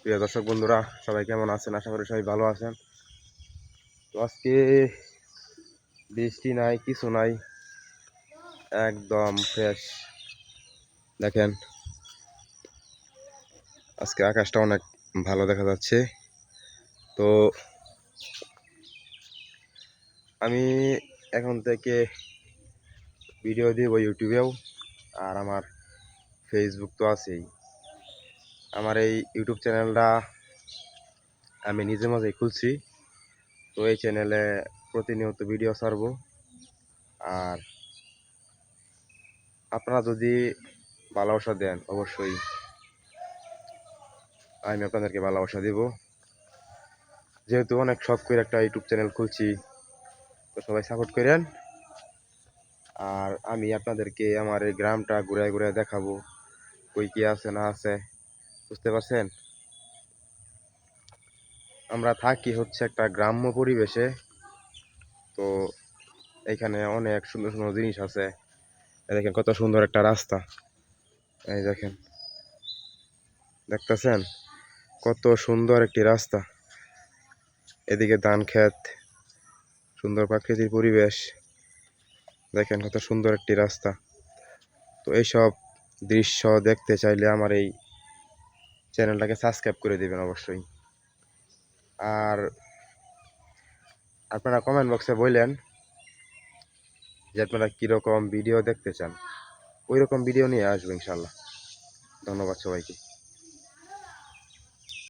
প্রিয় দর্শক বন্ধুরা, সবাই কেমন আছেন? আশা করি সবাই ভালো আছেন। তো আজকে বৃষ্টি নাই, কিছু নাই, একদম ফ্রেশ। দেখেন আজকে আকাশটা অনেক ভালো দেখা যাচ্ছে। তো আমি এখন থেকে ভিডিও দিব ইউটিউবেও, আর আমার ফেসবুক তো আছেই। আমার এই ইউটিউব চ্যানেলটা আমি নিজে মাঝে খুলছি। তো এই চ্যানেলে প্রতিনিয়ত ভিডিও ছাড়বো। আর আপনারা যদি ভালোবাসা দেন, অবশ্যই আমি আপনাদেরকে ভালোবাসা দিব। যেহেতু অনেক শখ করে একটা ইউটিউব চ্যানেল খুলছি, তো সবাই সাপোর্ট করেন। আর আমি আপনাদেরকে আমার এই গ্রামটা ঘুরে ঘুরে দেখাবো, কই কি আছে না আছে। বুঝতে পারছেন? আমরা থাকি হচ্ছে একটা গ্রাম্য পরিবেশে। তো এখানে অনেক সুন্দর সুন্দর জিনিস আছে। এই দেখেন কত সুন্দর একটা রাস্তা। এই দেখেন, দেখতেছেন কত সুন্দর একটি রাস্তা। এদিকে ধান ক্ষেত, সুন্দর প্রাকৃতিক পরিবেশ। দেখেন কত সুন্দর একটি রাস্তা। তো এইসব দৃশ্য দেখতে চাইলে আমার এই চ্যানেলটাকে সাবস্ক্রাইব করে দিবেন অবশ্যই। আর আপনারা কমেন্ট বক্সে বললেন যে আপনারা কীরকম ভিডিও দেখতে চান, ওই রকম ভিডিও নিয়ে আসবো ইনশাল্লাহ। ধন্যবাদ সবাইকে।